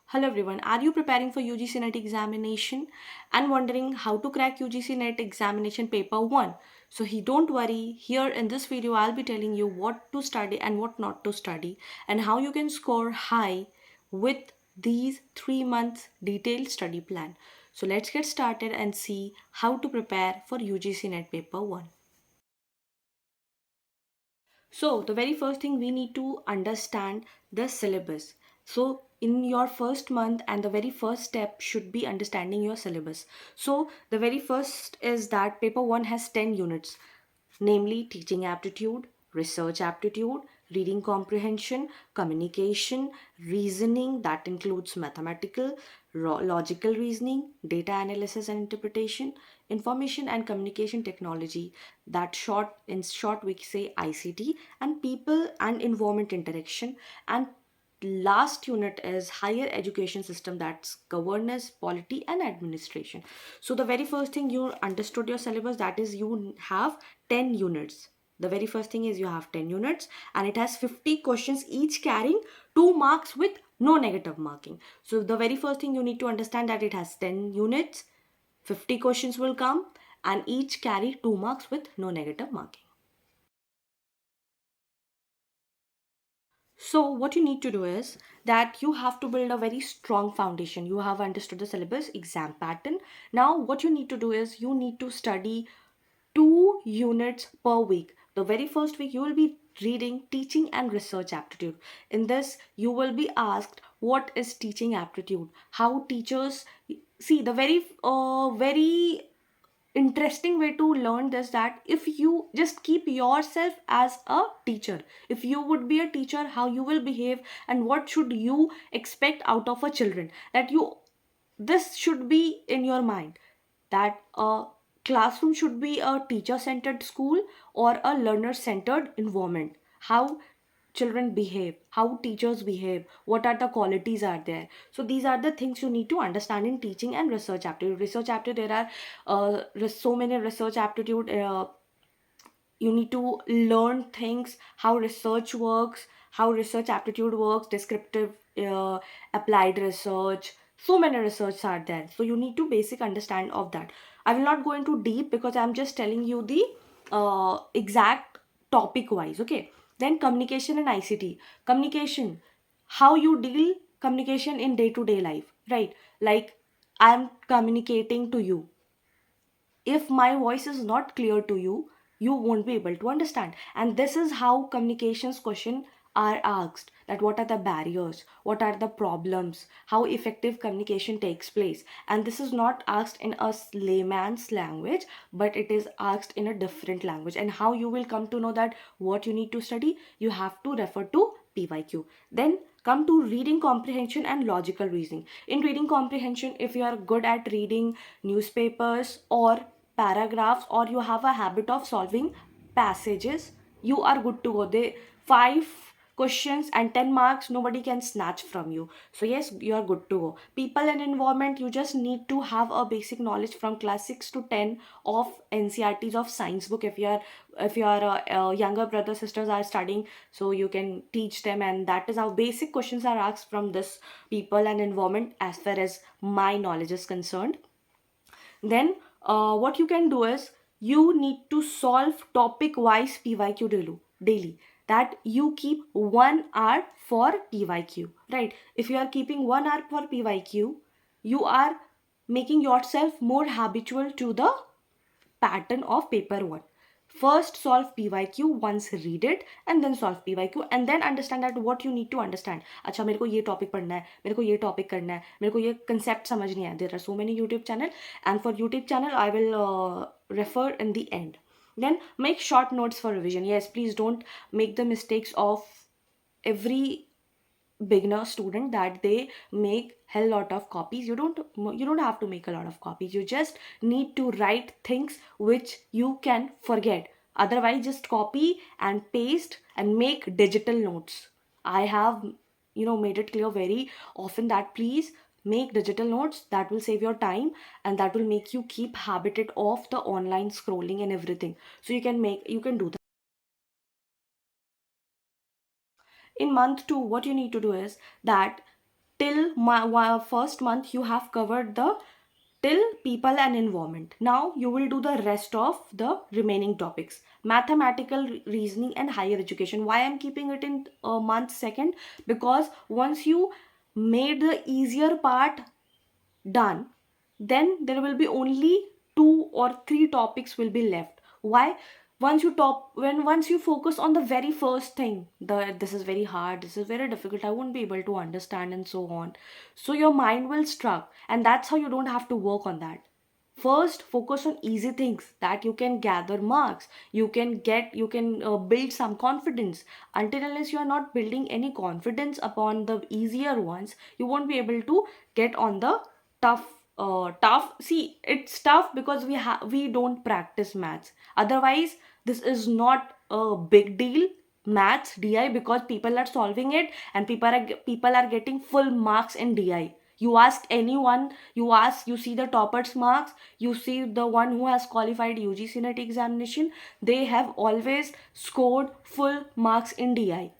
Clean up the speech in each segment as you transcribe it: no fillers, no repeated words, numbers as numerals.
Hello everyone, are you preparing for UGC NET examination and wondering how to crack UGC NET examination paper 1? So don't worry, here in this video I'll be telling you what to study and what not to study and how you can score high with these 3 months detailed study plan. So let's get started and see how to prepare for UGC NET paper 1. So the very first thing we need to understand the syllabus. So in your first month and the very first step should be understanding your syllabus. So the very first is that paper 1 has 10 units, namely teaching aptitude, research aptitude, reading comprehension, communication, reasoning, that includes mathematical, logical reasoning, data analysis and interpretation, information and communication technology, that short we say ICT, and people and environment interaction, and last unit is higher education system, that's governance, polity and administration. So the very first thing you understood your syllabus, that is you have 10 units. The very first thing is you have 10 units and it has 50 questions, each carrying 2 marks with no negative marking. So the very first thing you need to understand that it has 10 units, 50 questions will come and each carry 2 marks with no negative marking. So what you need to do is that you have to build a very strong foundation. You have understood the syllabus, exam pattern. Now what you need to do is you need to study 2 units per week. The very first week you will be reading teaching and research aptitude. In this you will be asked what is teaching aptitude, how teachers see the very interesting way to learn this, that if you just keep yourself as a teacher, if you would be a teacher, how you will behave and what should you expect out of a children, that you this should be in your mind, that a classroom should be a teacher centered school or a learner centered environment. How children behave, how teachers behave, what are the qualities are there. So these are the things you need to understand in teaching and research aptitude. Research aptitude, there are so many research aptitude. You need to learn things, how research works, how research aptitude works, descriptive, applied research. So many research are there, so you need to basic understand of that. I will not go into deep because I'm just telling you the exact topic wise. Okay, then communication and ICT. Communication, how you deal communication in day to day life, right? Like, I'm communicating to you, if my voice is not clear to you, you won't be able to understand. And this is how communications question are asked, that what are the barriers, what are the problems, how effective communication takes place. And this is not asked in a layman's language, but it is asked in a different language. And how you will come to know that what you need to study, you have to refer to PYQ. Then come to reading comprehension and logical reasoning. In reading comprehension, if you are good at reading newspapers or paragraphs, or you have a habit of solving passages, you are good to go. They 5 questions and 10 marks, nobody can snatch from you. So yes, you are good to go. People and environment, you just need to have a basic knowledge from class 6 to 10 of NCRTs of science book. If your younger brother sisters are studying, so you can teach them, and that is how basic questions are asked from this people and environment as far as my knowledge is concerned. Then what you can do is you need to solve topic wise PYQ daily. That you keep 1 hour for PYQ, right? If you are keeping 1 hour for PYQ, you are making yourself more habitual to the pattern of paper 1. First solve PYQ, once read it and then solve PYQ, and then understand that what you need to understand. अच्छा मेरे को ये topic पढ़ना है, मेरे को ये topic करना है, मेरे को ये कंसेप्ट समझ नहीं है. There are so many YouTube channel, and for YouTube channel I will refer in the end. Then make short notes for revision. Yes, please don't make the mistakes of every beginner student, that they make hell lot of copies. You don't have to make a lot of copies. You just need to write things which you can forget. Otherwise just copy and paste and make digital notes. I have made it clear very often that please make digital notes. That will save your time and that will make you keep habited of the online scrolling and everything. So you can do that. In month 2, what you need to do is that till first month you have covered the till people and environment. Now you will do the rest of the remaining topics: mathematical reasoning and higher education. Why I'm keeping it in month second? Because once you made the easier part done, then there will be only 2 or 3 topics will be left. Why? Once you focus on the very first thing, this is very hard, this is very difficult, I won't be able to understand, and so on, so your mind will struck, and that's how you don't have to work on that. First focus on easy things that you can gather marks, you can build some confidence. Until unless you are not building any confidence upon the easier ones, you won't be able to get on the tough. See, it's tough because we don't practice maths. Otherwise this is not a big deal, maths DI, because people are solving it and people are getting full marks in DI. You ask anyone, you see the toppers marks, you see the one who has qualified UGC NET examination, they have always scored full marks in DI.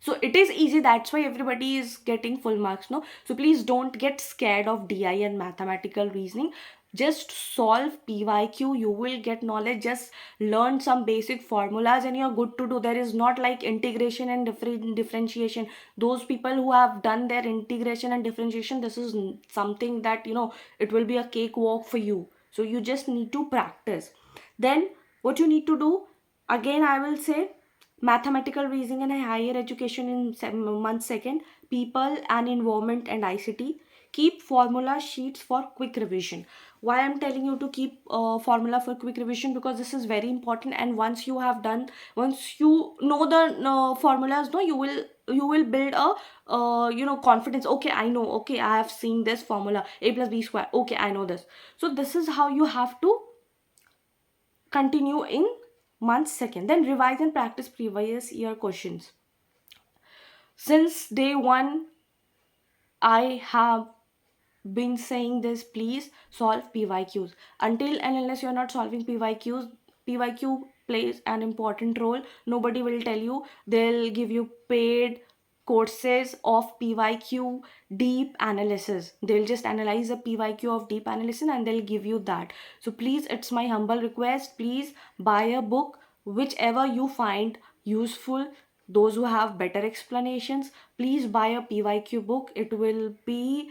So it is easy, that's why everybody is getting full marks, no? So please don't get scared of DI and mathematical reasoning. Just solve PYQ, you will get knowledge. Just learn some basic formulas and you're good to do. There is not like integration and differentiation. Those people who have done their integration and differentiation, this is something that, it will be a cakewalk for you. So you just need to practice. Then what you need to do, again I will say, mathematical reasoning and higher education in month second, people and environment and ICT. Keep formula sheets for quick revision. Why I'm telling you to keep formula for quick revision? Because this is very important, and once you know the formulas, no, you will build a confidence. Okay, I know, okay, I have seen this formula, a plus b square, okay, I know this. So this is how you have to continue in month second. Then revise and practice previous year questions. Since day one I have been saying this, please solve PYQs. Until and unless you're not solving PYQs, PYQ plays an important role. Nobody will tell you. They'll give you paid courses of PYQ deep analysis. They'll just analyze the PYQ of deep analysis and they'll give you that. So please, it's my humble request, please buy a book whichever you find useful. Those who have better explanations, please buy a PYQ book. It will be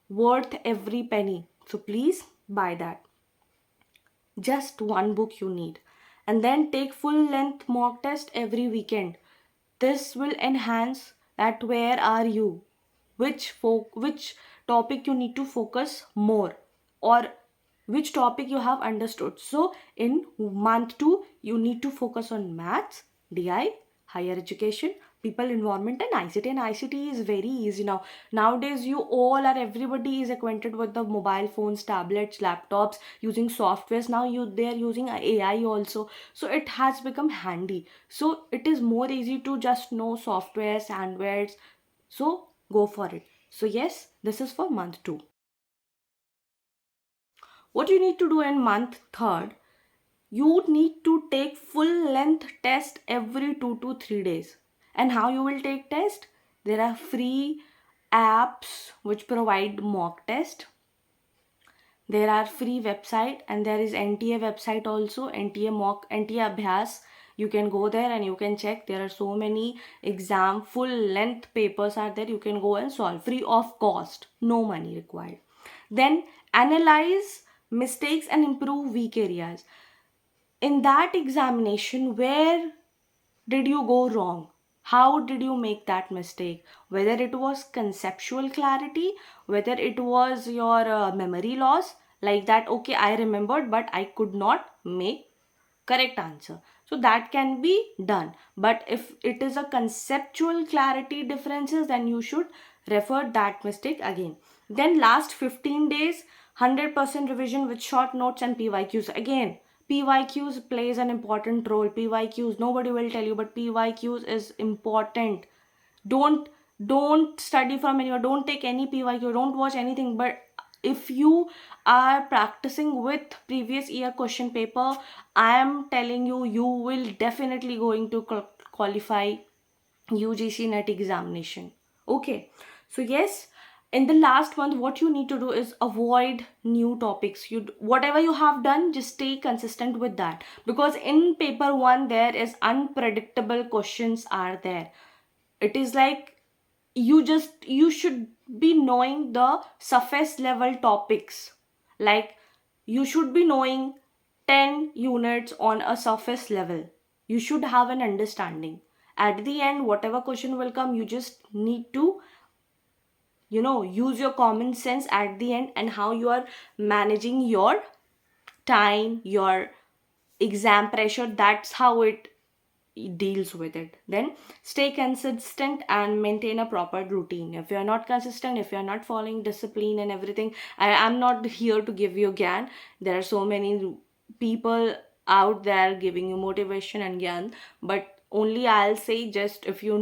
worth every penny. So please buy that. Just one book you need. And then take full length mock test every weekend. This will enhance that where are you, which topic you need to focus more, or which topic you have understood. So in month 2 you need to focus on maths, DI, higher education, people, environment, and ICT. And ICT is very easy now. Nowadays everybody is acquainted with the mobile phones, tablets, laptops, using softwares. Now they are using AI also, so it has become handy. So it is more easy to just know softwares and words. So go for it. So yes, this is for month 2. What you need to do in month 3rd, you need to take full length test every 2 to 3 days. And how you will take test? There are free apps which provide mock test. There are free website, and there is NTA website also, NTA Abhyas. You can go there and you can check. There are so many exam full length papers are there. You can go and solve free of cost, no money required. Then analyze mistakes and improve weak areas. In that examination, where did you go wrong? How did you make that mistake? Whether it was conceptual clarity, whether it was your memory loss, like that, okay, I remembered, but I could not make correct answer. So that can be done. But if it is a conceptual clarity differences, then you should refer that mistake again. Then last 15 days, 100% revision with short notes and PYQs. Again, PYQs plays an important role. PYQs, nobody will tell you, but PYQs is important. Don't study from anywhere. Don't take any PYQ. Don't watch anything. But if you are practicing with previous year question paper, I am telling you, you will definitely going to qualify UGC NET examination. Okay. So yes, in the last month, what you need to do is avoid new topics. Whatever you have done, just stay consistent with that. Because in paper one, there is unpredictable questions are there. It is like you should be knowing the surface level topics. Like you should be knowing 10 units on a surface level. You should have an understanding. At the end, whatever question will come, you just need to use your common sense at the end, and how you are managing your time, your exam pressure. That's how it deals with it. Then stay consistent and maintain a proper routine. If you're not consistent, if you're not following discipline and everything, I am not here to give you gyan. There are so many people out there giving you motivation and gyan, but only I'll say, just if you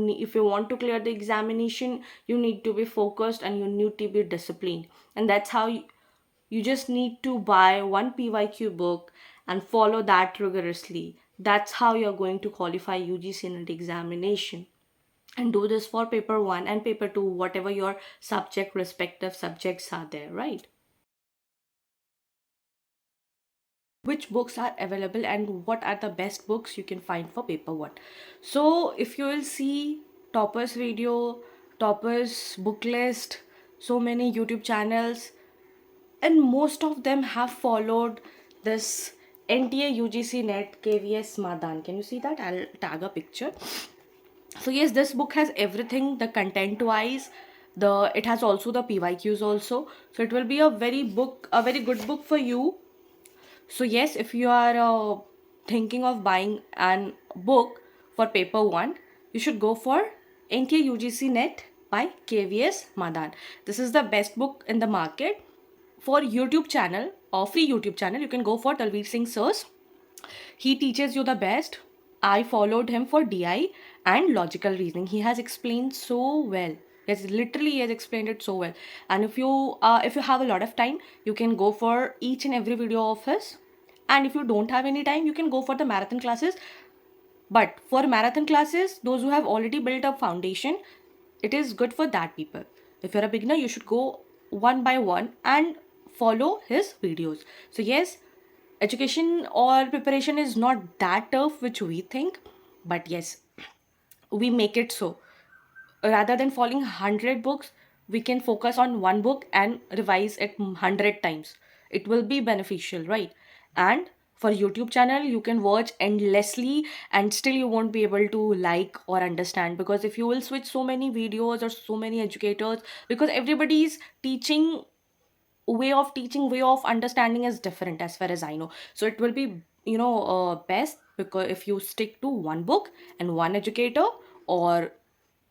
want to clear the examination, you need to be focused and you need to be disciplined. And that's how you just need to buy one PYQ book and follow that rigorously. That's how you're going to qualify UGC NET examination. And do this for paper 1 and paper 2, whatever your respective subjects are there, right? Which books are available and what are the best books you can find for paper 1? So if you will see toppers video, toppers book list, so many YouTube channels, and most of them have followed this NTA UGC NET KVS Madan. Can you see that? I'll tag a picture. So yes, this book has everything, the content wise, it has also the PYQs also. So it will be a very good book for you. So yes, if you are thinking of buying an book for paper 1, you should go for NTA UGC NET by KVS Madan. This is the best book in the market. For YouTube channel or free YouTube channel, you can go for Talveer Singh Sir's. He teaches you the best. I followed him for DI and logical reasoning. He has explained so well. Yes, literally he has explained it so well. And if you have a lot of time, you can go for each and every video of his. And if you don't have any time, you can go for the marathon classes. But for marathon classes, those who have already built up foundation, it is good for that people. If you're a beginner, you should go one by one and follow his videos. So yes, education or preparation is not that tough which we think, but yes, we make it so. Rather than following 100 books, we can focus on one book and revise it 100 times. It will be beneficial, right? And for YouTube channel, you can watch endlessly and still you won't be able to like or understand, because if you will switch so many videos or so many educators, because everybody's teaching, way of understanding is different as far as I know. So it will be best because if you stick to one book and one educator, or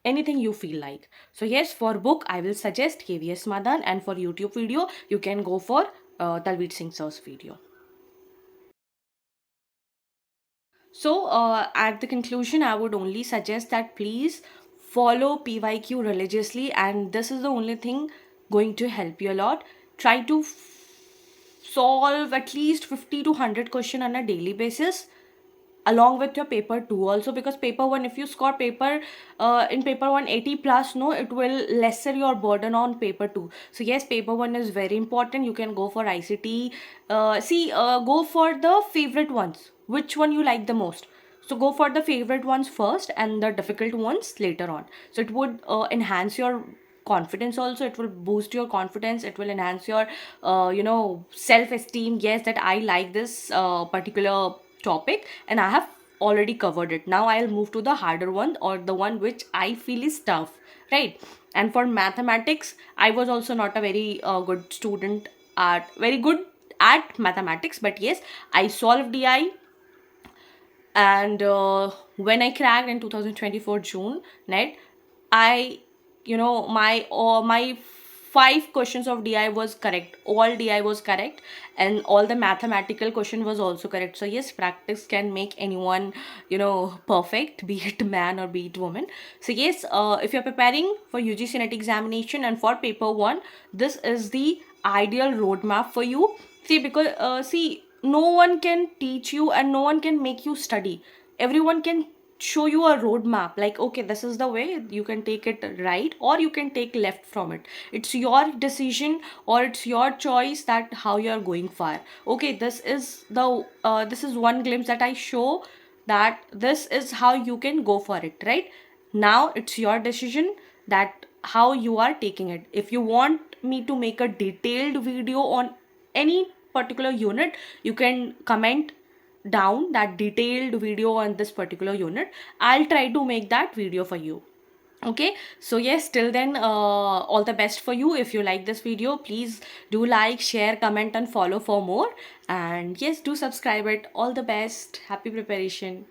anything you feel like. So yes, for book I will suggest KVS Madan, and for YouTube video you can go for Talveer Singh Sir's video. So at the conclusion, I would only suggest that please follow PYQ religiously, and this is the only thing going to help you a lot. Try to solve at least 50 to 100 question on a daily basis, along with your paper 2 also, because paper 1, if you score paper in paper 1 80 plus, no, it will lesser your burden on paper 2. So yes, paper 1 is very important. You can go for ICT. Go for the favorite ones, which one you like the most. So go for the favorite ones first and the difficult ones later on. So it would enhance your confidence also. It will boost your confidence. It will enhance your self esteem. Yes, that I like this particular topic and I have already covered it. Now I'll move to the harder one, or the one which I feel is tough, right? And for mathematics, I was also not a very good student at very good at mathematics, but yes, I solved DI. And when I cracked in 2024 June net, I my 5 questions of DI was correct. All DI was correct, and all the mathematical question was also correct. So yes, practice can make anyone perfect, be it man or be it woman. So yes, if you're preparing for UGC NET examination and for paper 1, this is the ideal roadmap for you. See, because no one can teach you and no one can make you study. Everyone can show you a roadmap, like okay, this is the way you can take it right or you can take left from it. It's your decision or it's your choice that how you are going far. Okay, this is one glimpse that I show, that this is how you can go for it, right? Now it's your decision that how you are taking it. If you want me to make a detailed video on any particular unit, you can comment down that detailed video on this particular unit. I'll try to make that video for you. Okay, so yes, till then, all the best for you. If you like this video, please do like, share, comment and follow for more. And yes, do subscribe it. All the best. Happy preparation.